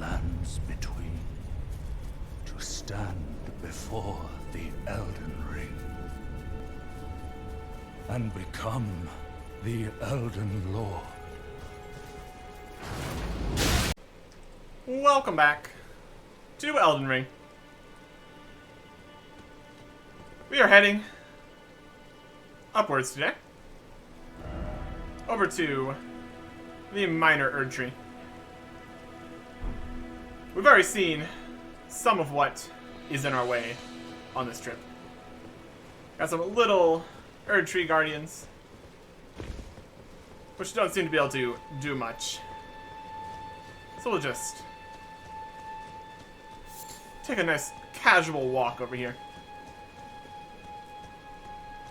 lands between, to stand before the Elden Ring and become the Elden Lord. Welcome back to Elden Ring. We are heading upwards today, over to the minor Erdtree. We've already seen some of what is in our way on this trip. Got some little Erdtree guardians, which don't seem to be able to do much. So we'll just take a nice casual walk over here.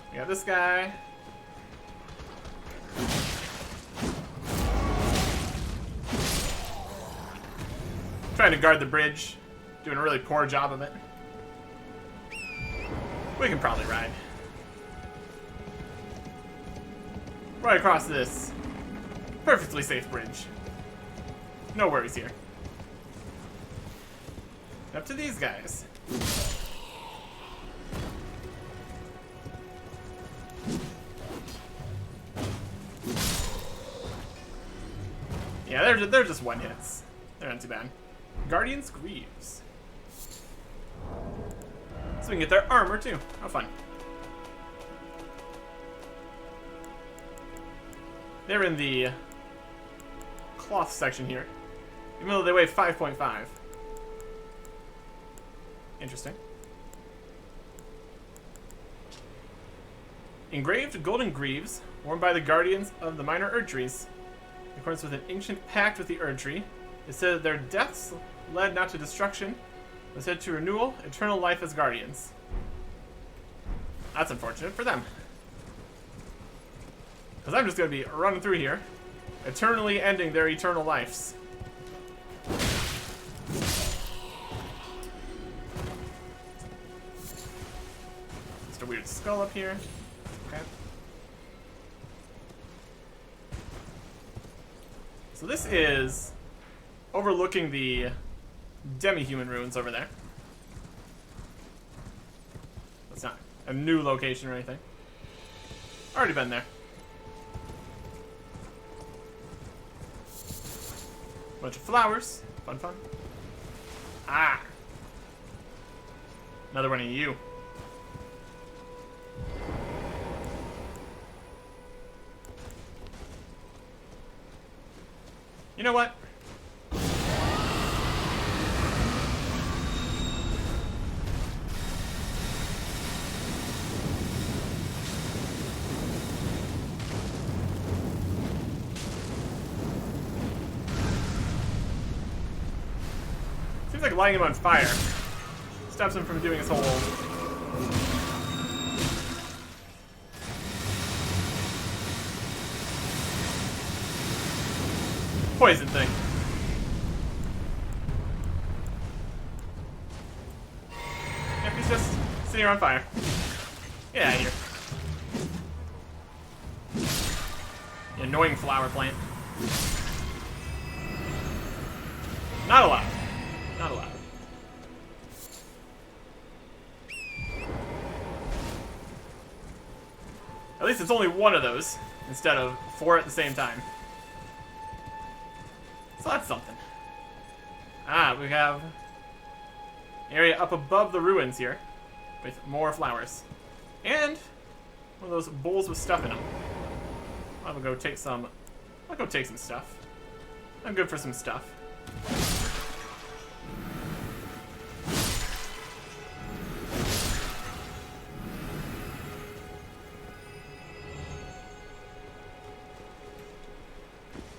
We got this guy. Trying to guard the bridge. Doing a really poor job of it. We can probably ride. Right across this perfectly safe bridge. No worries here. Up to these guys. Yeah, they're just one hits. They're not too bad. Guardian's Greaves. So we can get their armor too. How fun. They're in the cloth section here. Even though they weigh 5.5. Interesting. Engraved golden greaves, worn by the guardians of the minor Erdtrees. In accordance with an ancient pact with the Erdtree, it said that their deaths led not to destruction, but led to renewal, eternal life as guardians. That's unfortunate for them. Because I'm just going to be running through here, eternally ending their eternal lives. Just a weird skull up here. Okay. So this is overlooking the demi-human ruins over there. That's not a new location or anything. Already been there. Bunch of flowers. Fun, fun. Ah! Another one of you. You know what? Seems like lighting him on fire stops him from doing his whole poison thing. Yep, he's just sitting here on fire. Get out of here. You annoying flower plant. Not allowed. Not allowed. At least it's only one of those, instead of 4 at the same time. So that's something. Ah, we have area up above the ruins here, with more flowers. And one of those bowls with stuff in them. I'll go take some stuff. I'm good for some stuff.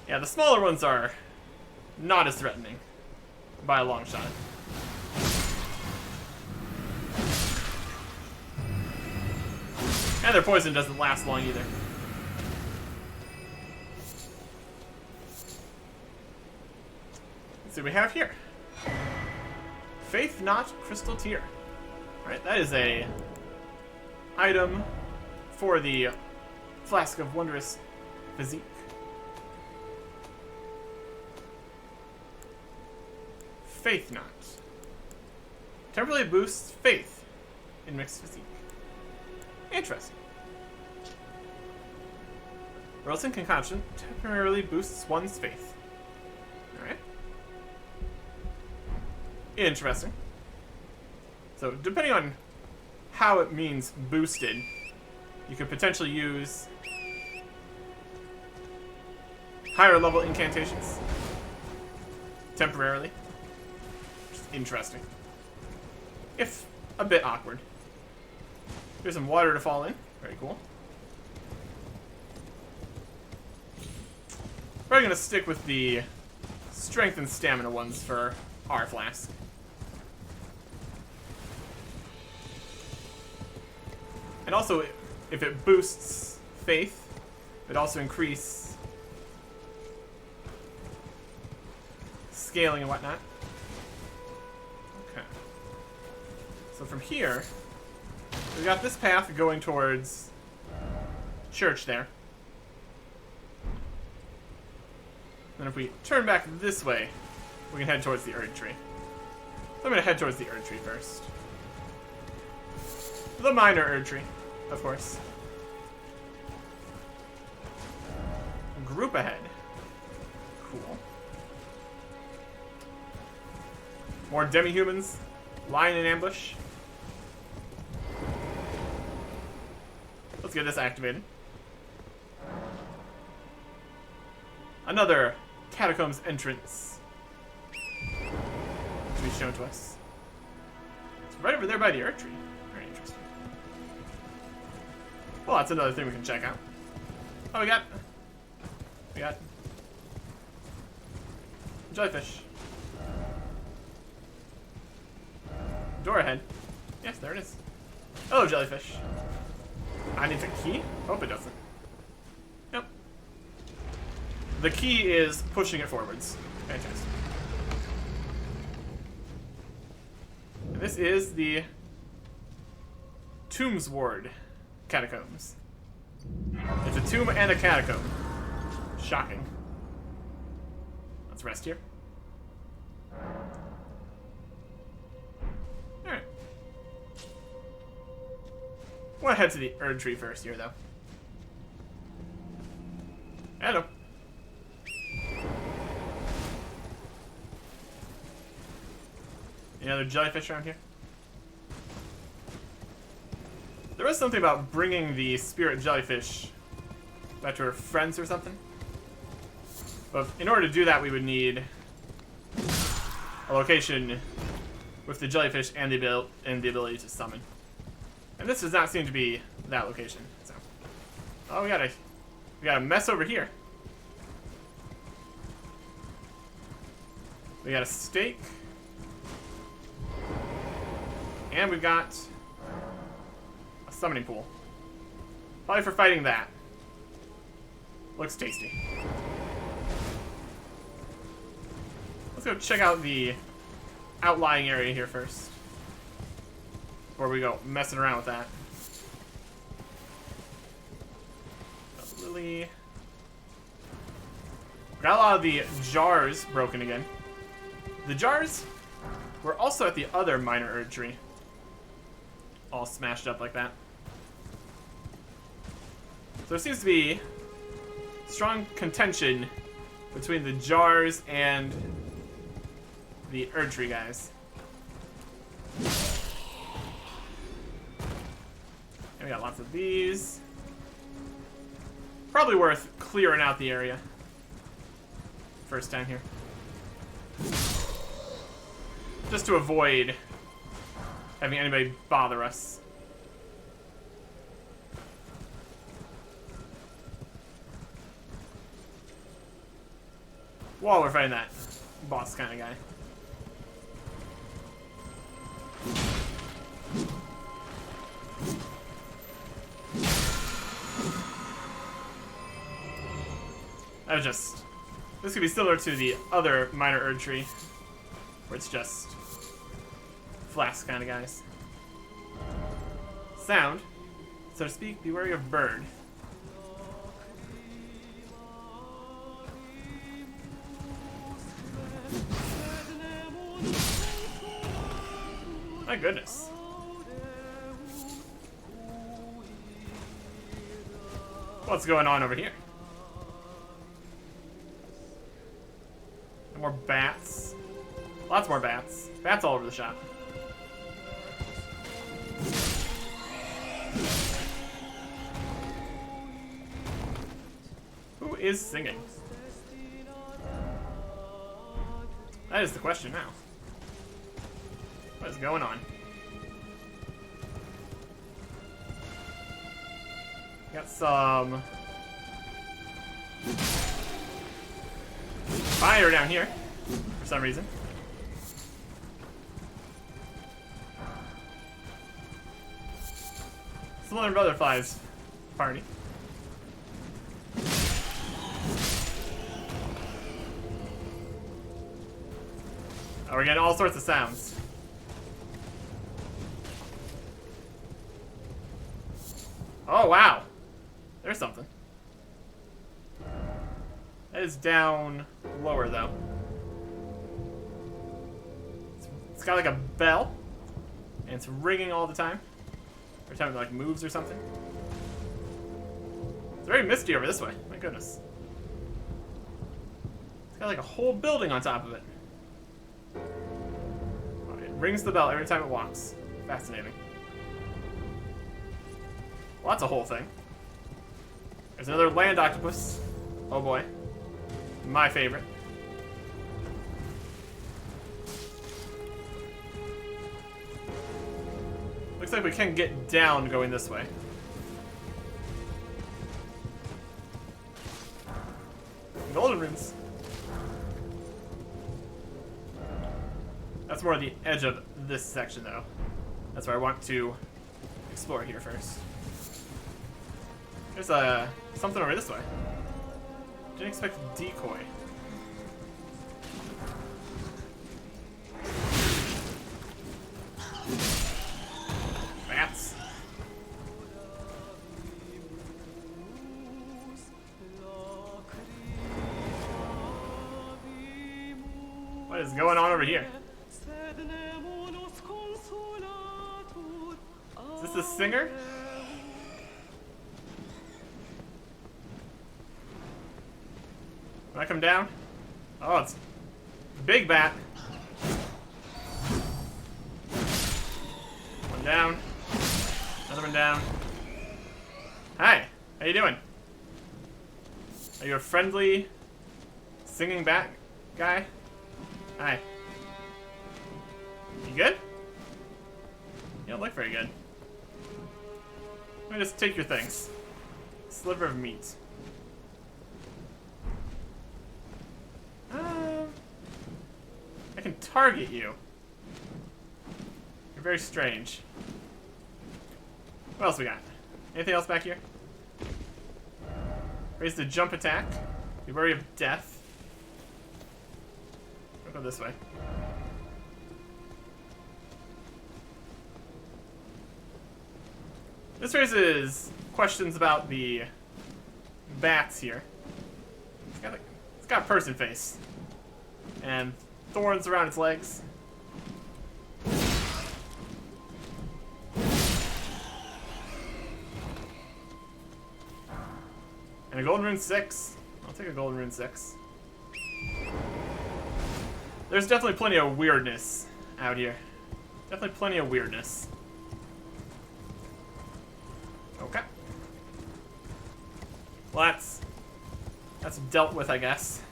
Yeah, the smaller ones are not as threatening by a long shot. And their poison doesn't last long either. Let's see what we have here. Faith Not Crystal Tear. Right, that is a item for the Flask of Wondrous Physique. Faith Knot. Temporarily boosts faith in mixed physique. Interesting. Roasting Concoction temporarily boosts one's faith. Alright. Interesting. So, depending on how it means boosted, you could potentially use higher level incantations temporarily. Which is interesting. If a bit awkward. Here's some water to fall in. Very cool. Probably gonna stick with the strength and stamina ones for our flask. And also, if it boosts faith, it also increase scaling and whatnot. Okay. So from here, we got this path going towards church there. And if we turn back this way, we can head towards the Erdtree. So I'm going to head towards the Erdtree first. The minor Erdtree, of course. Group ahead. Cool. More demi-humans lying in ambush. Let's get this activated. Another catacombs entrance to be shown to us. It's right over there by the Erdtree. Very interesting. Well, that's another thing we can check out. Oh, we got jellyfish. Door ahead. Yes, there it is. Hello, jellyfish. I need the key? Hope it doesn't. Nope. The key is pushing it forwards. Fantastic. And this is the Tombs Ward Catacombs. It's a tomb and a catacomb. Shocking. Let's rest here. Alright. I want to head to the Erdtree first here, though. Hello. Any other jellyfish around here? There was something about bringing the spirit jellyfish back to her friends or something. But in order to do that, we would need a location with the jellyfish and the ability to summon. And this does not seem to be that location. So, oh, we got a mess over here. We got a stake, and we've got a summoning pool. Probably for fighting that. Looks tasty. Let's go check out the outlying area here first, before we go messing around with that. Lily. Got a lot of the jars broken again. The jars were also at the other minor Erdtree. All smashed up like that. So there seems to be strong contention between the jars and the Erdtree guys. And we got lots of these. Probably worth clearing out the area. First time here. Just to avoid having anybody bother us. While we're fighting that boss kind of guy. That was just... This could be similar to the other minor Erdtree, where it's just flask kind of guys. Sound, so to speak, be wary of bird. My goodness. What's going on over here? More bats. Lots more bats. Bats all over the shop. Who is singing? That is the question now. What is going on? Got some fire down here for some reason. Some other butterflies party. Oh, we're getting all sorts of sounds. Oh, wow. There's something. That is down lower, though. It's got like a bell, and it's ringing all the time. Every time it like moves or something. It's very misty over this way. My goodness. It's got like a whole building on top of it. Oh, it rings the bell every time it walks. Fascinating. Well, that's a whole thing. There's another land octopus. Oh boy. My favorite. Looks like we can get down going this way. Golden runes. That's more the edge of this section, though. That's where I want to explore here first. There's something over this way. Didn't expect a decoy. Bats. What is going on over here? Is this the singer? When I come down? Oh, it's big bat. One down. Another one down. Hi, how you doing? Are you a friendly singing bat guy? Hi. You good? You don't look very good. Let me just take your things. Sliver of meat. I can target you. You're very strange. What else we got? Anything else back here? Raise the jump attack. Be wary of death. We'll go this way. This raises questions about the bats here. It's got a person face. And thorns around its legs. And a golden rune 6. I'll take a golden rune 6. There's definitely plenty of weirdness out here. Definitely plenty of weirdness. Okay. Well, that's dealt with, I guess.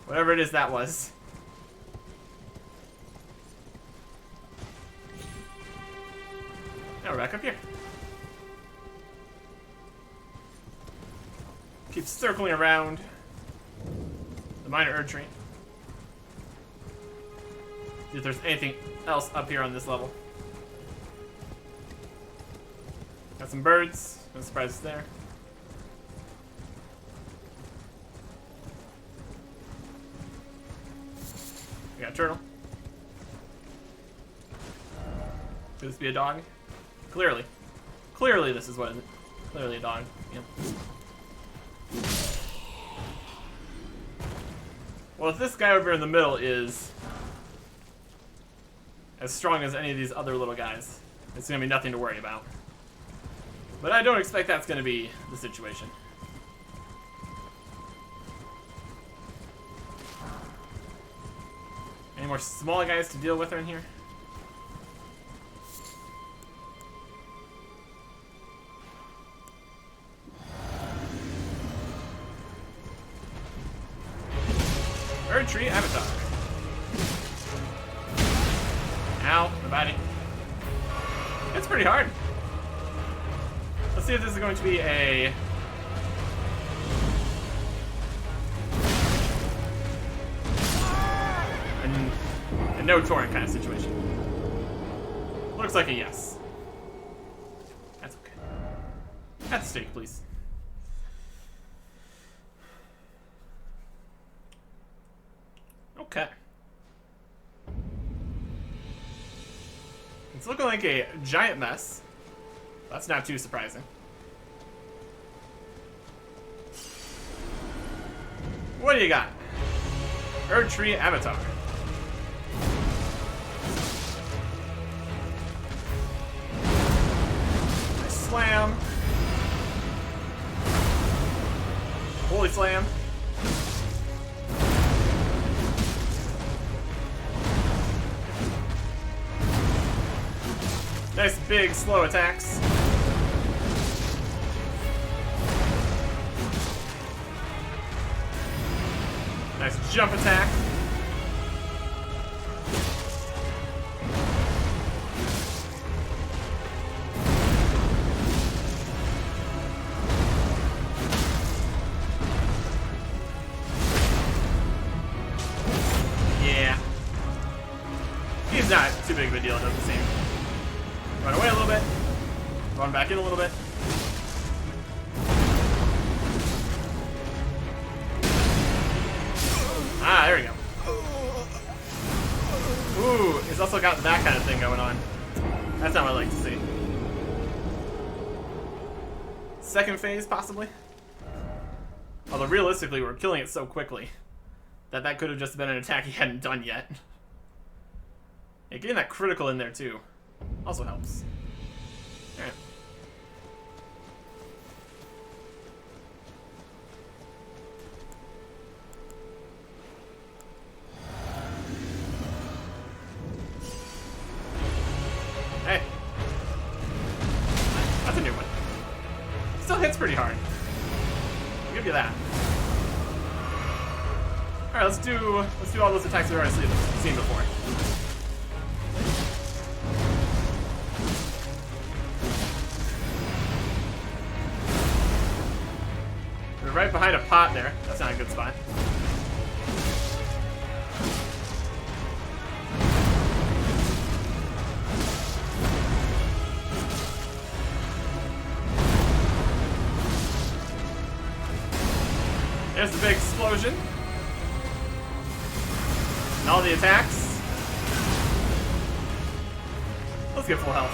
Whatever it is that was. Now we're back up here. Keep circling around the minor Erdtree. See if there's anything else up here on this level. Got some birds. No surprises there. We got a turtle. Could this be a dog? Clearly. Clearly this is what is it. Clearly a dog. Yep. Well, if this guy over in the middle is as strong as any of these other little guys. It's going to be nothing to worry about. But I don't expect that's going to be the situation. Any more small guys to deal with in here? Erdtree Avatar. Ow, my body. It's pretty hard. Let's see if this is going to be a no torrent kind of situation. Looks like a yes. That's okay. At stake, please. Okay. It's looking like a giant mess. That's not too surprising. What do you got? Erdtree Avatar. Nice slam. Holy slam. Nice big slow attacks. Nice jump attack. Yeah. He's not too big of a deal, it doesn't seem. Run away a little bit. Run back in a little bit. Ah, there we go. Ooh, he's also got that kind of thing going on. That's not what I like to see. Second phase, possibly? Although, realistically, we're killing it so quickly that that could have just been an attack he hadn't done yet. Yeah, getting that critical in there, too, also helps. Alright. Hey. That's a new one. Still hits pretty hard. I'll give you that. Alright, let's do all those attacks we've already seen before. We're right behind a pot there. That's not a good spot. There's the big explosion. And all the attacks. Let's get full health.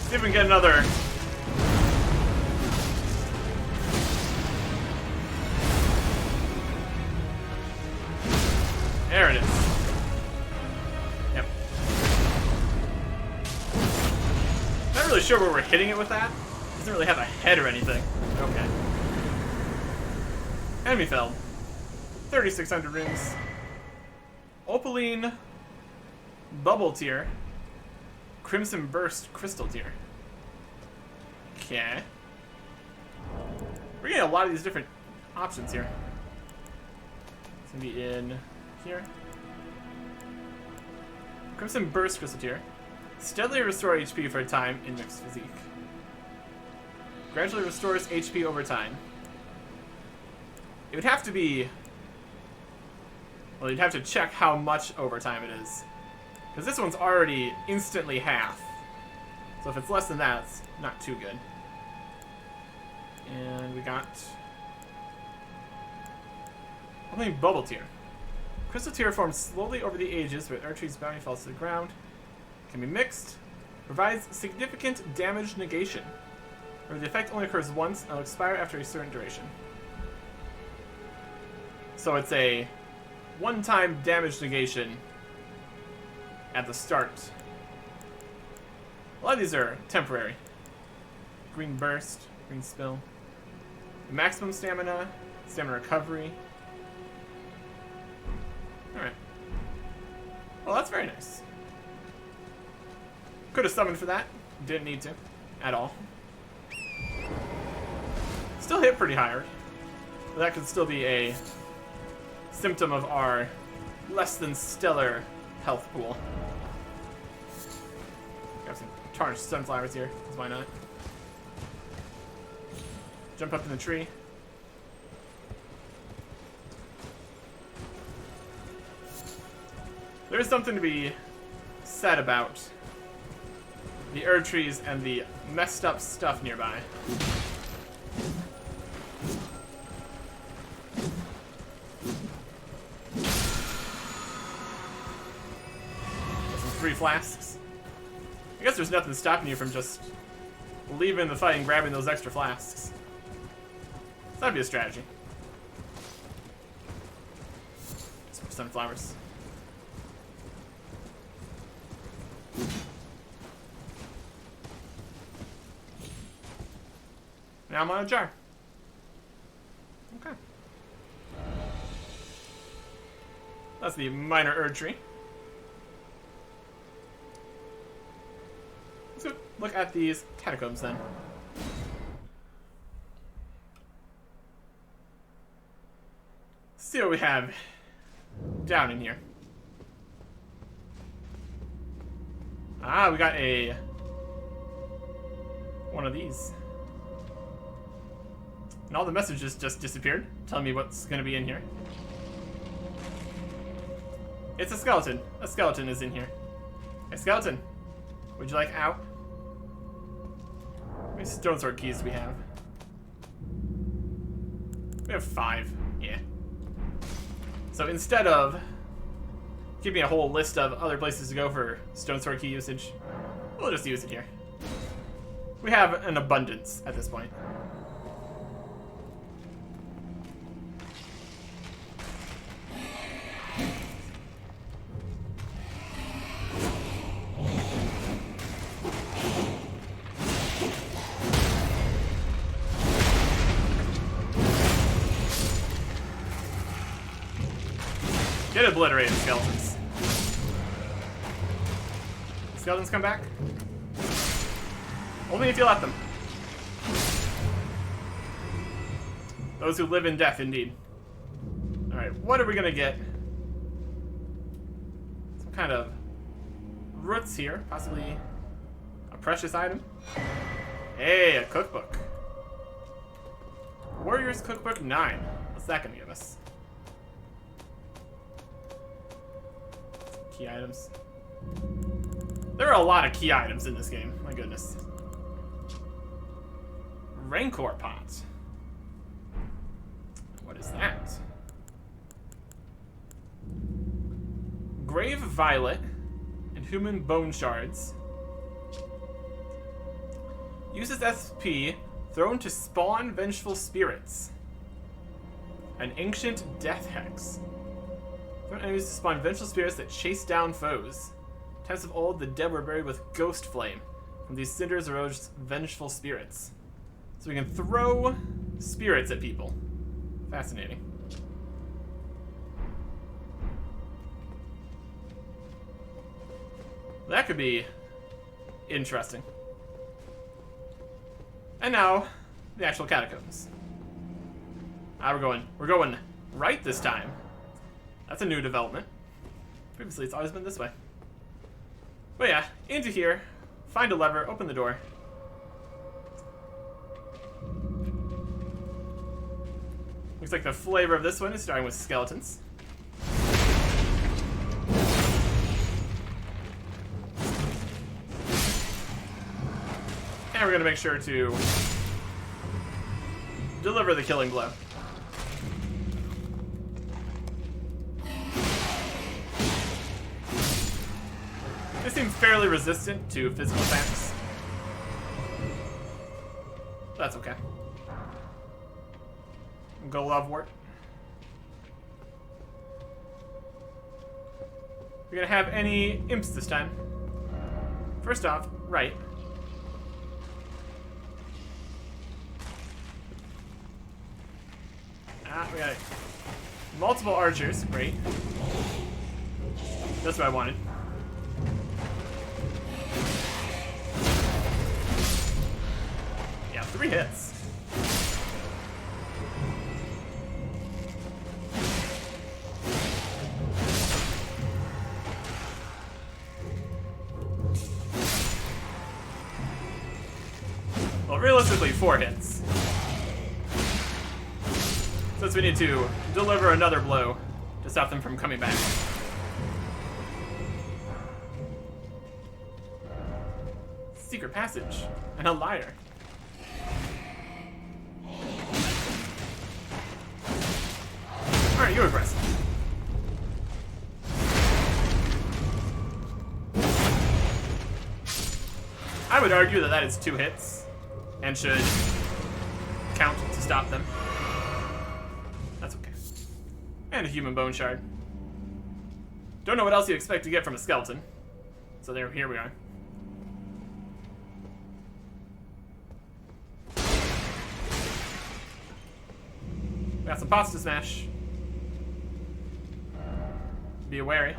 See if we can get another. There it is. Yep. Not really sure where we're hitting it with that. Doesn't really have a head or anything. Okay. Enemy felled. 3,600 rings. Opaline Bubble Tier. Crimson Burst Crystal Tier. Okay. We're getting a lot of these different options here. It's gonna be in here. Crimson Burst Crystal Tier. Steadily restore HP for a time in mixed physique. Gradually restores HP over time. It would have to be... Well, you'd have to check how much overtime it is. Because this one's already instantly half. So if it's less than that, it's not too good. And we got... Only Bubble Tier. Crystal Tier forms slowly over the ages, but Erdtree's bounty falls to the ground. Can be mixed. Provides significant damage negation. Or the effect only occurs once and will expire after a certain duration. So it's a one-time damage negation at the start. A lot of these are temporary. Green burst, green spill. Maximum stamina, stamina recovery. Alright. Well, that's very nice. Could have summoned for that. Didn't need to. At all. Still hit pretty hard. But that could still be a symptom of our less than stellar health pool. Got some tarnished sunflowers here, because why not? Jump up in the tree. There is something to be said about the Erdtrees and the messed up stuff nearby. Some free flasks. I guess there's nothing stopping you from just leaving the fight and grabbing those extra flasks. That'd be a strategy. Some sunflowers. Now I'm on a jar. Okay. That's the minor Erdtree. Let's go look at these catacombs then. See what we have down in here. Ah, we got one of these. And all the messages just disappeared, telling me what's going to be in here. It's a skeleton. A skeleton is in here. Hey, skeleton. Would you like out? How many stone sword keys do we have? We have 5. Yeah. So instead of keeping a whole list of other places to go for stone sword key usage, we'll just use it here. We have an abundance at this point. Get obliterated, skeletons. Skeletons come back? Only if you let them. Those who live in death, indeed. Alright, what are we gonna get? Some kind of roots here, possibly a precious item. Hey, a cookbook. Warrior's Cookbook 9. What's that gonna give us? Key items. There are a lot of key items in this game. My goodness. Rancor pot. What is that? Grave Violet and Human Bone Shards. Uses SP thrown to spawn vengeful spirits. An ancient death hex. Thrown enemies to spawn vengeful spirits that chase down foes. Times of old, the dead were buried with ghost flame. From these cinders arose vengeful spirits. So we can throw spirits at people. Fascinating. That could be interesting. And now, the actual catacombs. We're going right this time. That's a new development. Previously, it's always been this way. But yeah, into here, find a lever, open the door. Looks like the flavor of this one is starting with skeletons. And we're gonna make sure to deliver the killing blow. They seem fairly resistant to physical attacks. That's okay. Go Lovewort. We're gonna have any imps this time. First off, right. We got multiple archers. Great. That's what I wanted. Yeah, 3 hits. Well, realistically, 4 hits. Since we need to deliver another blow to stop them from coming back. Secret passage and a liar. Alright, you're aggressive. I would argue that that is 2 hits and should count to stop them. That's okay. And a human bone shard. Don't know what else you expect to get from a skeleton. So here we are. We got some pots to smash. Be wary.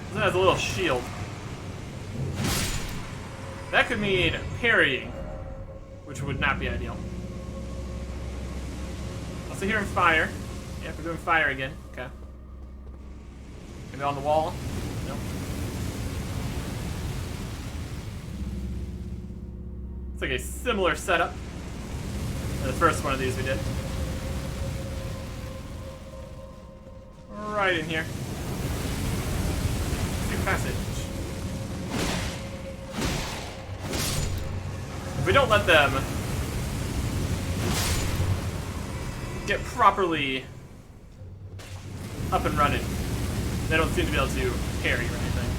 This has a little shield. That could mean parrying, which would not be ideal. Also hearing fire. Yeah, we're doing fire again. Okay. Maybe on the wall. Nope. It's like a similar setup to the first one of these we did. Right in here. Secret passage. If we don't let them get properly up and running, they don't seem to be able to parry or anything.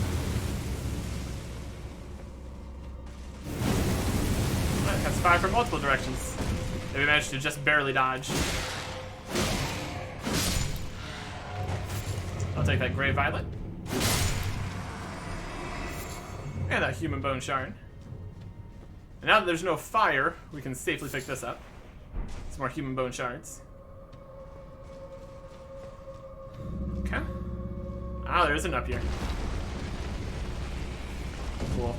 Alright, that's fire from multiple directions. Maybe we managed to just barely dodge. I'll take that gray violet. And that human bone shard. And now that there's no fire, we can safely pick this up. Some more human bone shards. Okay. Ah, there isn't up here. Cool.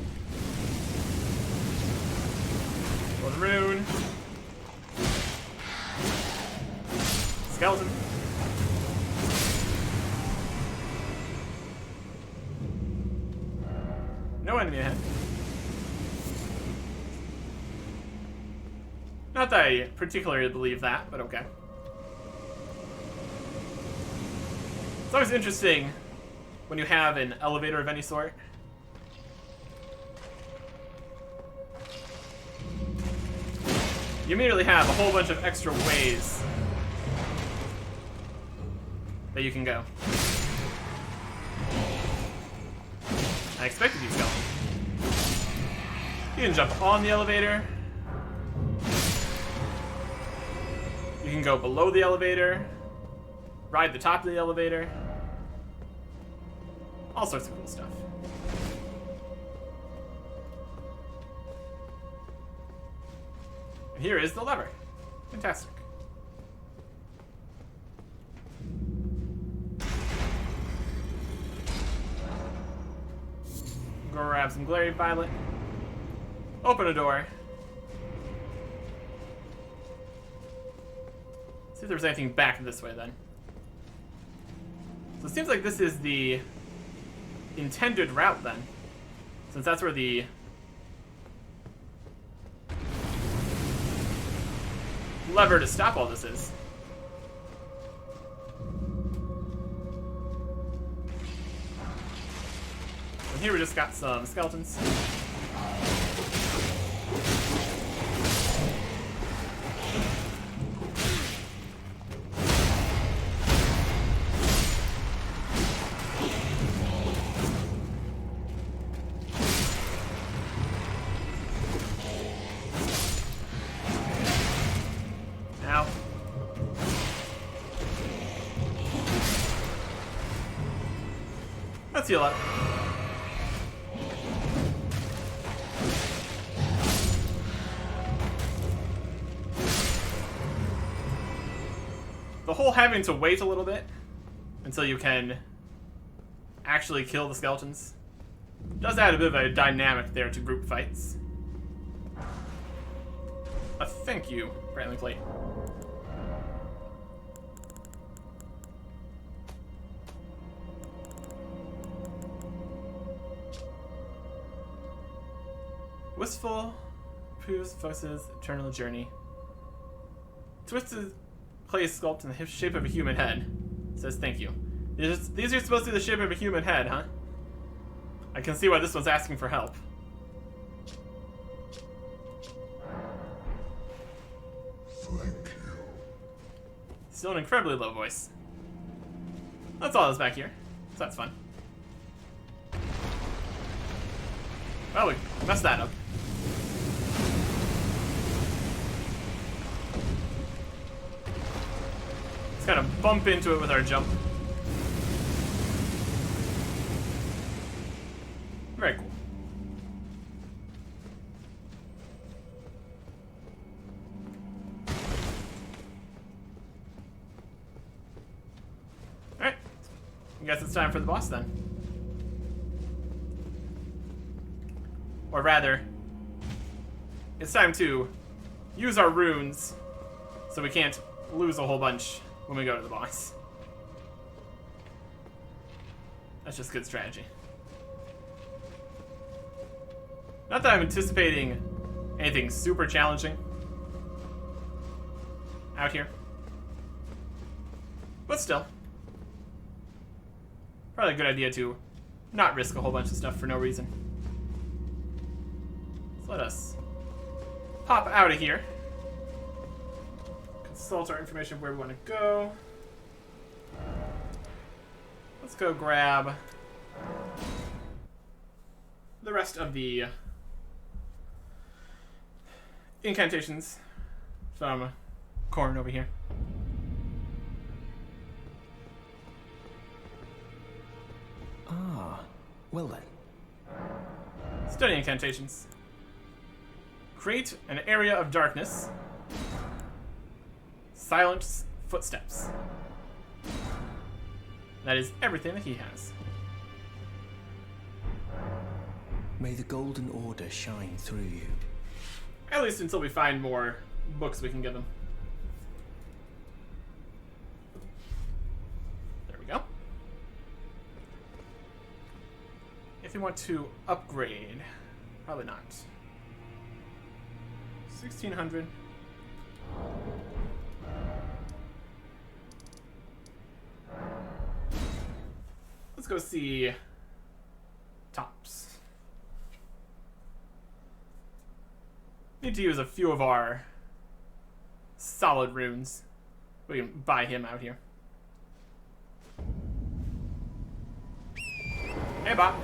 Golden rune. Skeleton. No enemy ahead. Not that I particularly believe that, but okay. It's always interesting when you have an elevator of any sort. You immediately have a whole bunch of extra ways that you can go. I expected you to go. You can jump on the elevator. You can go below the elevator. Ride the top of the elevator. All sorts of cool stuff. And here is the lever. Fantastic. Grab some glary violet. Open a door. See if there's anything back this way then. So it seems like this is the intended route then, since that's where the lever to stop all this is. And here we just got some skeletons. Let's heal up. The whole having to wait a little bit until you can actually kill the skeletons does add a bit of a dynamic there to group fights. A thank you, Brantley Plate. Wistful proves Fox's eternal journey. Twisted clay sculpt in the shape of a human head. Says thank you. These are supposed to be the shape of a human head, huh? I can see why this one's asking for help. Thank you. Still an incredibly low voice. That's all that's back here. So that's fun. Well, we messed that up. Let's kind of bump into it with our jump. Very cool. Alright. I guess it's time for the boss then. Or rather, it's time to use our runes so we can't lose a whole bunch when we go to the boss. That's just good strategy. Not that I'm anticipating anything super challenging out here, but still, probably a good idea to not risk a whole bunch of stuff for no reason. So let us pop out of here. Consult our information of where we want to go. Let's go grab the rest of the incantations from Corn over here. Ah, well then. Study incantations. Create an area of darkness. Silence footsteps. That is everything that he has. May the Golden Order shine through you. At least until we find more books we can give him. There we go. If you want to upgrade, probably not. 1600. Let's go see Tops. Need to use a few of our solid runes. We can buy him out here. Hey, Bach.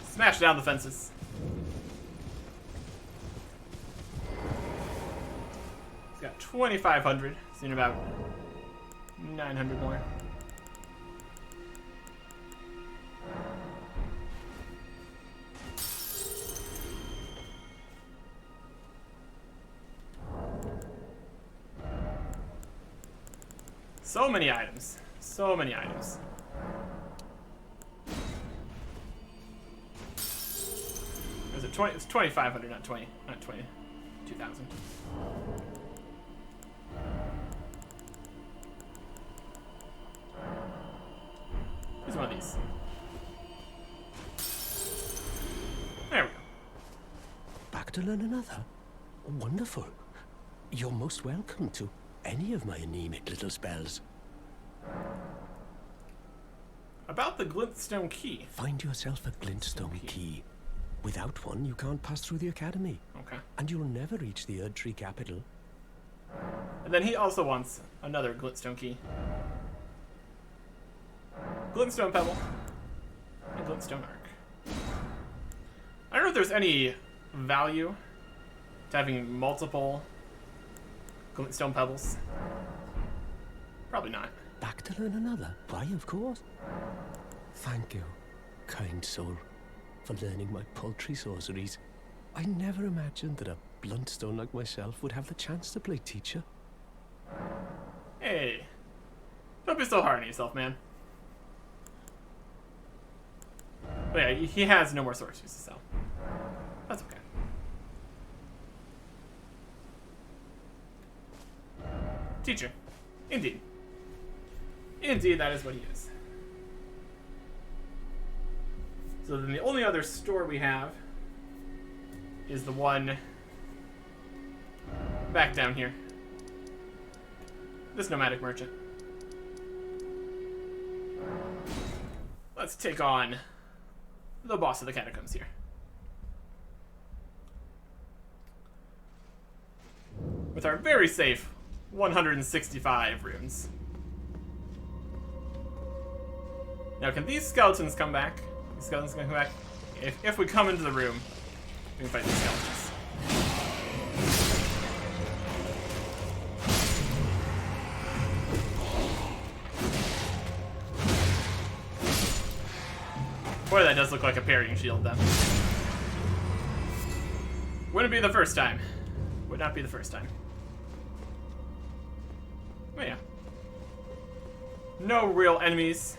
Smash down the fences. He's got 2,500. So you need about 900 more. So many items. So many items. Was it 20? It's 2,500, not 22,000. Here's one of these. There we go. Back to learn another? Wonderful. You're most welcome to any of my anemic little spells. About the glintstone key. Find yourself a glintstone key. Without one, you can't pass through the academy. Okay. And you'll never reach the Erdtree capital. And then he also wants another glintstone key. Glintstone pebble. And glintstone arc. I don't know if there's any value to having multiple Stone pebbles. Probably not. Back to learn another? Why, of course. Thank you, kind soul, for learning my paltry sorceries. I never imagined that a bluntstone like myself would have the chance to play teacher. Hey. Don't be so hard on yourself, man. But yeah, he has no more sorceries to sell. That's okay. Teacher. Indeed. Indeed, that is what he is. So then the only other store we have is the one back down here. This nomadic merchant. Let's take on the boss of the catacombs here. With our very safe 165 runes. Now, can these skeletons come back? These skeletons can come back? If we come into the room, we can fight these skeletons. Boy, that does look like a parrying shield, then. Wouldn't be the first time. Would not be the first time. Oh yeah. No real enemies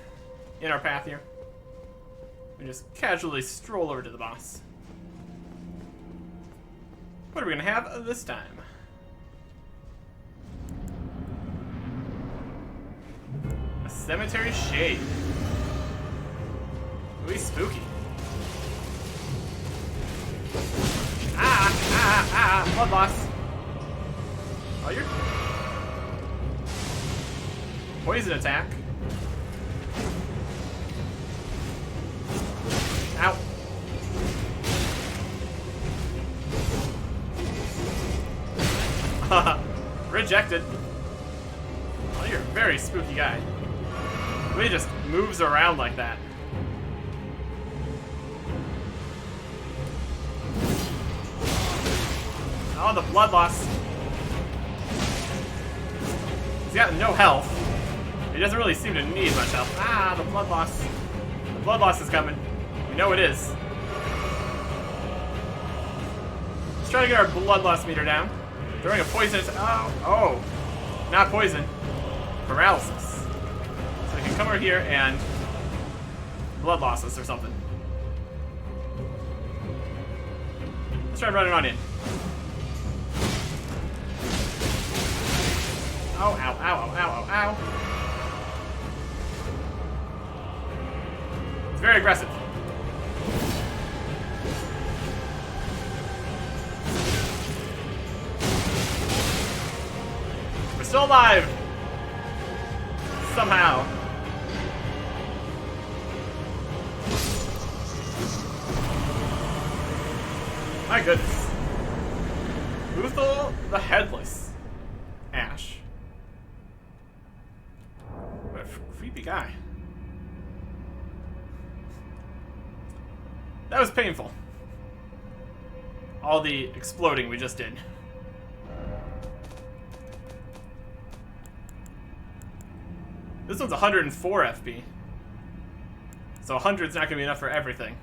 in our path here. We just casually stroll over to the boss. What are we gonna have this time? A cemetery shade. Really spooky. Blood loss. Oh, you're... Poison attack. Ow. Rejected. Oh, you're a very spooky guy. He just moves around like that. Oh, the blood loss. He's got no health. He doesn't really seem to need much health. Ah, the blood loss. The blood loss is coming. We know it is. Let's try to get our blood loss meter down. Throwing a poison. Oh, not poison. Paralysis. So we can come over here and blood loss us or something. Let's try running on in. Ow, ow, ow, ow, ow, ow, ow. It's very aggressive. We're still alive. Somehow. My goodness. Uthal the Headless. Ash. What a creepy guy. That was painful. All the exploding we just did. This one's 104 FP. So 100's not going to be enough for everything.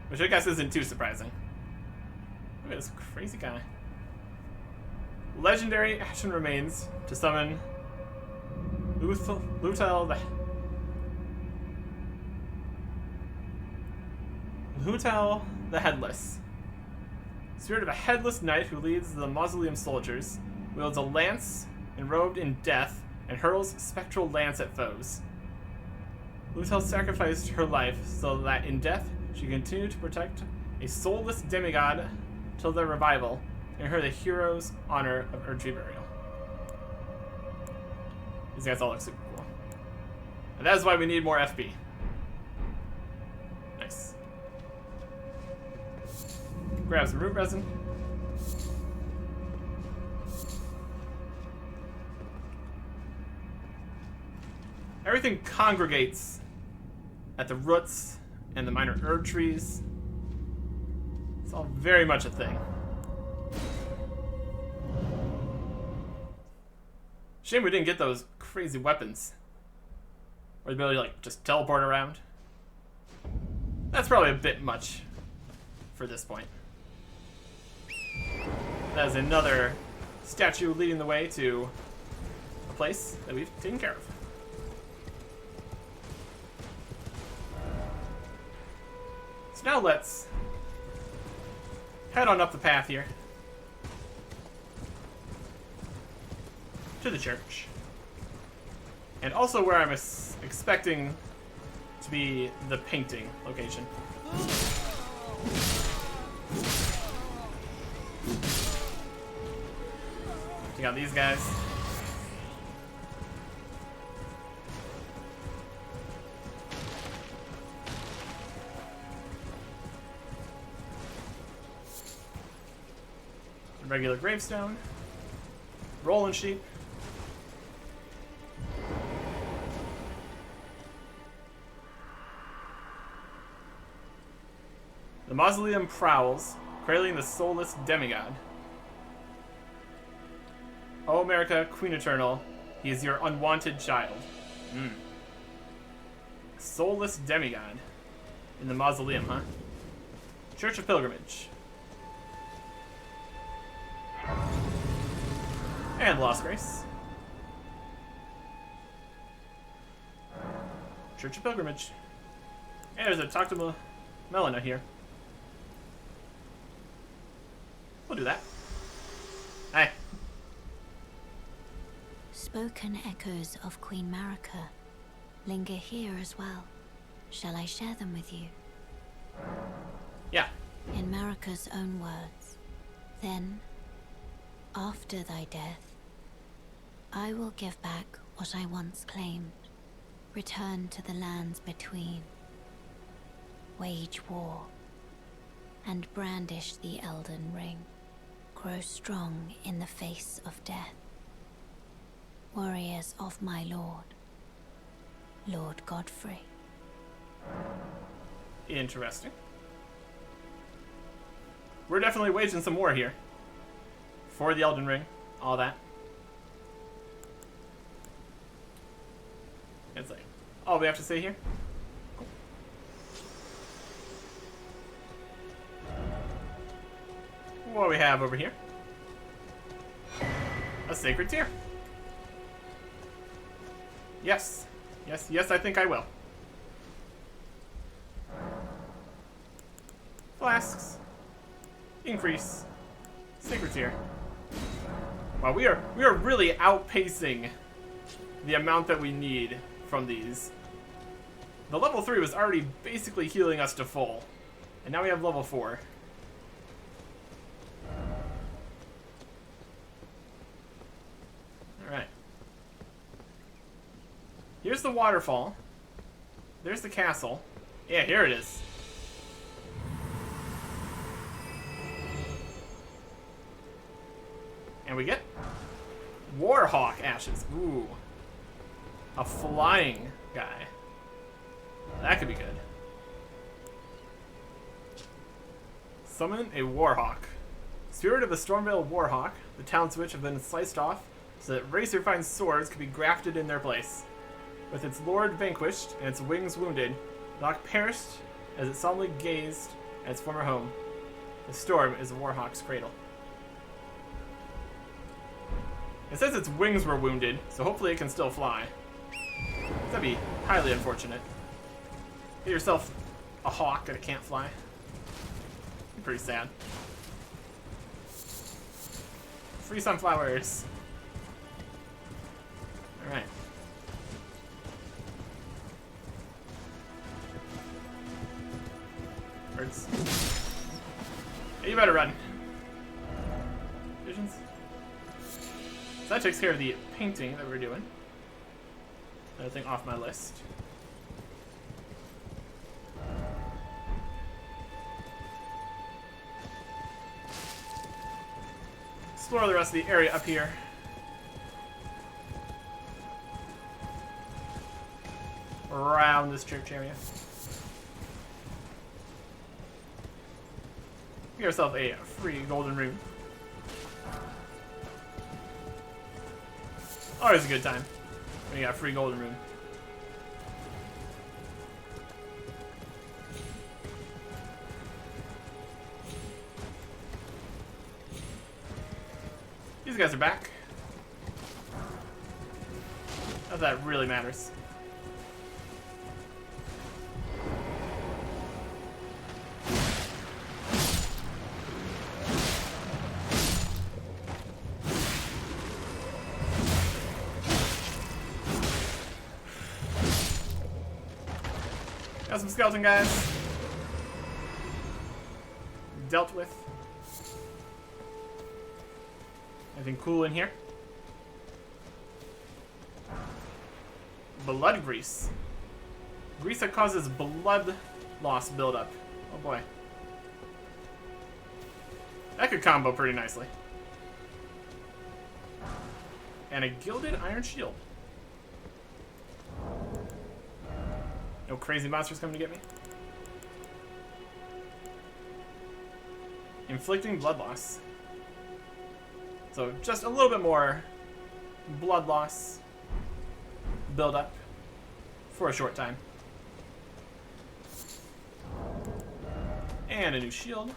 Which I guess isn't too surprising. Look at this crazy guy. Legendary action remains to summon Lutel the Headless. Spirit of a headless knight who leads the mausoleum soldiers, wields a lance enrobed in death, and hurls spectral lance at foes. Lutel sacrificed her life so that in death she continued to protect a soulless demigod till their revival, and her the hero's honor of Erdtree burial. These guys all look super cool. And that is why we need more FP. Nice. Grab some root resin. Everything congregates at the roots and the minor herb trees. It's all very much a thing. Shame we didn't get those crazy weapons. Or the ability to, like, just teleport around. That's probably a bit much for this point. That is another statue leading the way to a place that we've taken care of. So now let's head on up the path here to the church. And also where I'm expecting to be the painting location. We got these guys. A regular gravestone. Rolling sheep. The mausoleum prowls, cradling the soulless demigod. O America, Queen Eternal, he is your unwanted child. Soulless demigod. In the mausoleum, huh? Church of Pilgrimage. And Lost Grace. Church of Pilgrimage. And there's a Talk to Melina here. We'll do that. Hi. Spoken echoes of Queen Marika linger here as well. Shall I share them with you? Yeah. In Marika's own words, then, after thy death, I will give back what I once claimed, return to the lands between, wage war, and brandish the Elden ring, grow strong in the face of death. Warriors of my lord, Lord Godfrey. Interesting. We're definitely waging some war here. For the Elden Ring, all that. It's like all we have to say here. Cool. What do we have over here? A sacred tear. Yes. Yes, yes, I think I will. Flasks. Increase. Sacred tear. Wow, we are really outpacing the amount that we need from these. The level 3 was already basically healing us to full. And now we have level 4. Alright. Here's the waterfall. There's the castle. Yeah, here it is. And we get Warhawk ashes. Ooh. A flying guy. That could be good. Summon a Warhawk. Spirit of the Stormvale Warhawk. The town's witch have been sliced off so that razor-fine swords could be grafted in their place. With its lord vanquished and its wings wounded, Locke perished as it solemnly gazed at its former home. The storm is a Warhawk's cradle. It says its wings were wounded, so hopefully it can still fly. That'd be highly unfortunate. Get yourself a hawk that it can't fly. Be pretty sad. Free sunflowers. Alright. Birds. Hey, you better run. Visions. So that takes care of the painting that we're doing. Another thing off my list. Explore the rest of the area up here. Around this church area. Get yourself a free golden rune. Always a good time when you got a free golden rune. These guys are back. Not that it really matters. Got some skeleton guys. Dealt with. Anything cool in here? Blood grease. Grease that causes blood loss buildup. Oh boy. That could combo pretty nicely. And a gilded iron shield. No crazy monsters coming to get me. Inflicting blood loss. So just a little bit more blood loss build up for a short time. And a new shield.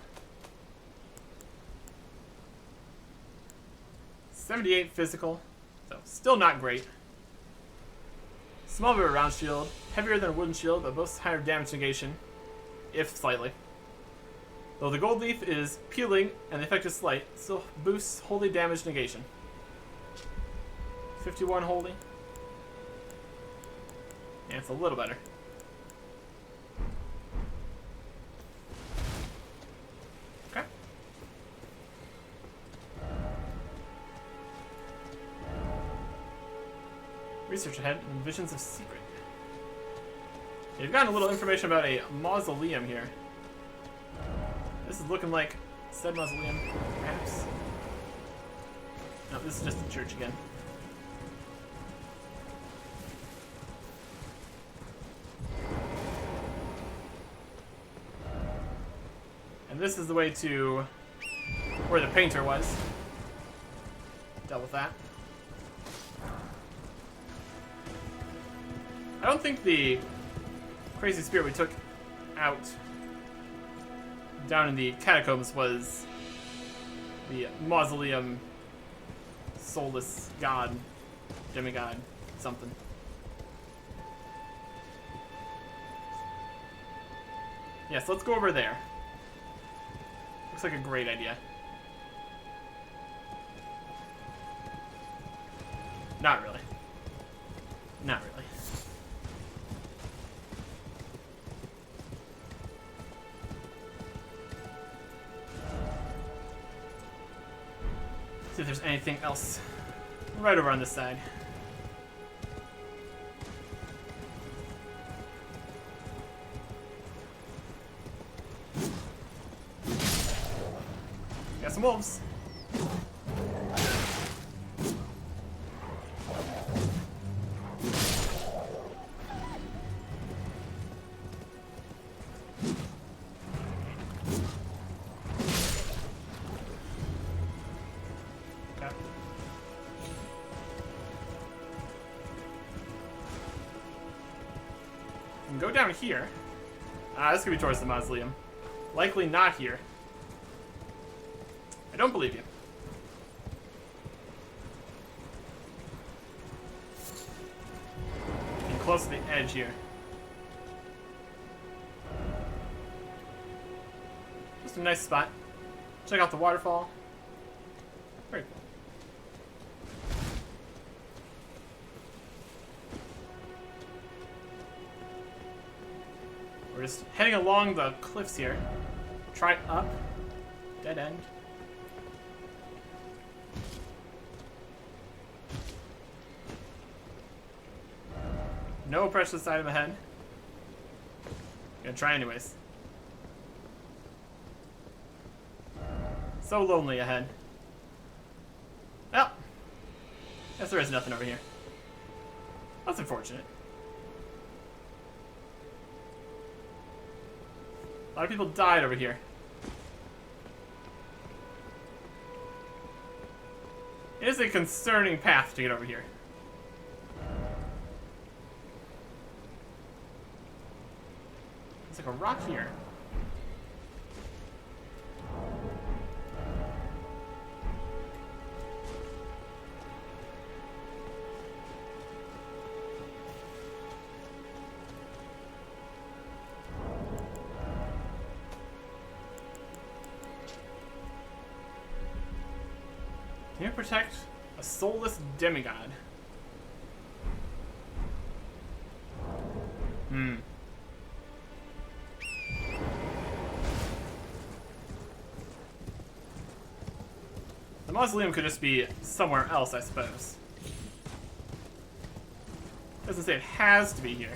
78 physical, so still not great. Small bit of round shield, heavier than a wooden shield, but boasts higher damage negation, if slightly. Though the gold leaf is peeling and the effect is slight, it still boosts holy damage negation. 51 holy. Yeah, it's a little better. Okay. Research ahead and visions of secret. You've gotten a little information about a mausoleum here. This is looking like said mausoleum, perhaps. No, this is just a church again. And this is the way to where the painter was. Dealt with that. I don't think the crazy spirit we took out down in the catacombs was the mausoleum soulless god, demigod, something. Yes, let's go over there. Looks like a great idea. Not really. Not really. See if there's anything else right over on this side. Got some wolves. Go down here. This could be towards the mausoleum. Likely not here. I don't believe you. Getting close to the edge here. Just a nice spot. Check out the waterfall. Very cool. We're just heading along the cliffs here. Try up. Dead end. No pressure to the side of the head. Gonna try anyways. So lonely ahead. Well, guess there is nothing over here. That's unfortunate. A lot of people died over here. It is a concerning path to get over here. It's like a rock here. Can you protect a soulless demigod? The mausoleum could just be somewhere else, I suppose. Doesn't say it has to be here.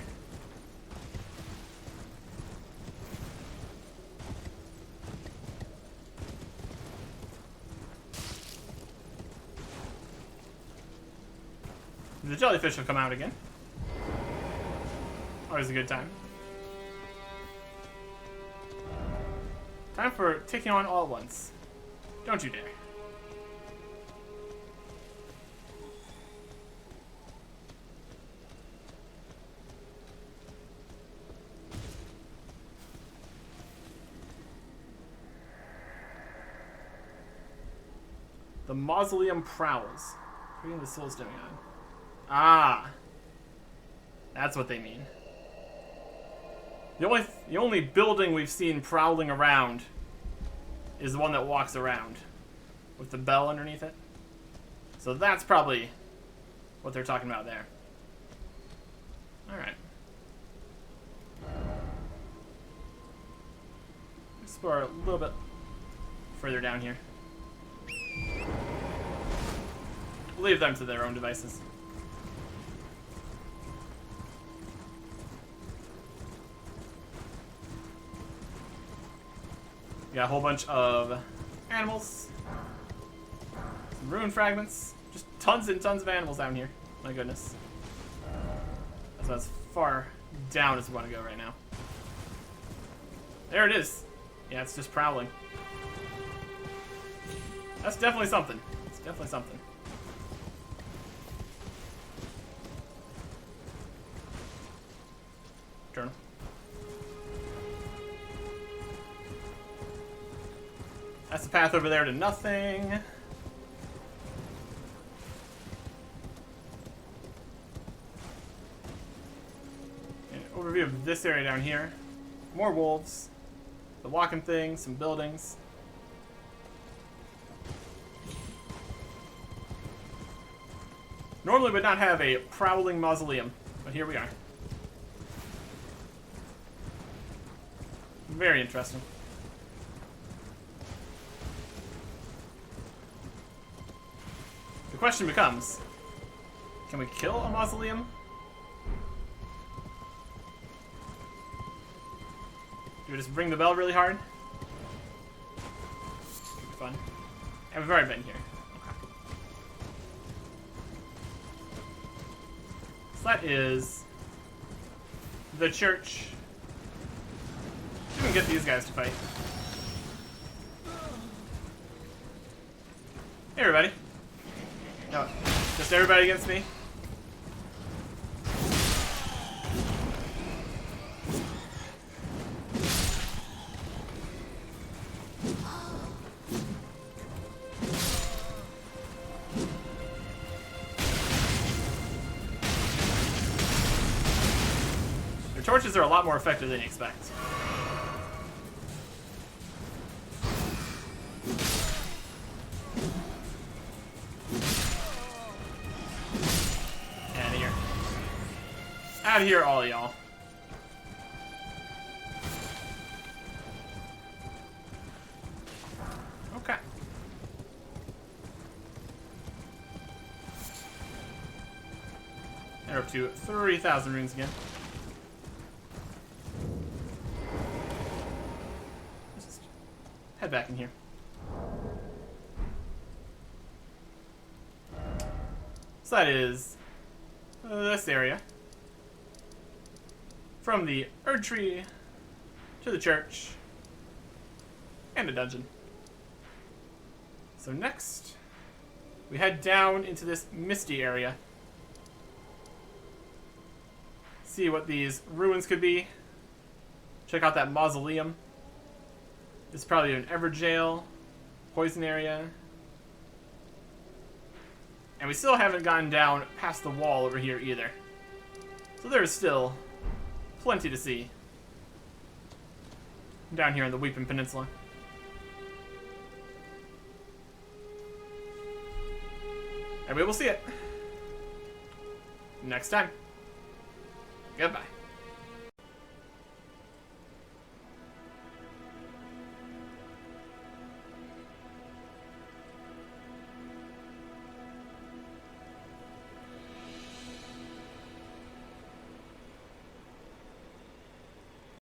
The jellyfish will come out again. Always a good time. Time for taking on all at once. Don't you dare. The mausoleum prowls. Creating the soul's demigod. Ah. That's what they mean. The only building we've seen prowling around is the one that walks around with the bell underneath it. So that's probably what they're talking about there. Alright. Explore a little bit further down here. Leave them to their own devices. We got a whole bunch of animals. Some rune fragments. Just tons and tons of animals down here. My goodness. That's about as far down as we want to go right now. There it is. Yeah, it's just prowling. That's definitely something. It's definitely something. Journal. That's the path over there to nothing. And an overview of this area down here. More wolves. The walking thing, some buildings. Normally would not have a prowling mausoleum, but here we are. Very interesting. The question becomes, can we kill a mausoleum? Do we just ring the bell really hard? Could be fun. And we've already been here. Okay. So that is the church. We can get these guys to fight. Hey, everybody. No, just everybody against me. Their torches are a lot more effective than you expect. Out of here, all y'all. Okay. They're up to 30,000 runes again. Let's just head back in here. So that is this area. From the Erdtree to the church and a dungeon. So next, we head down into this misty area. See what these ruins could be. Check out that mausoleum. This is probably an Everjail, poison area. And we still haven't gone down past the wall over here either. So there's still plenty to see down here on the Weeping Peninsula. And we will see it next time. Goodbye.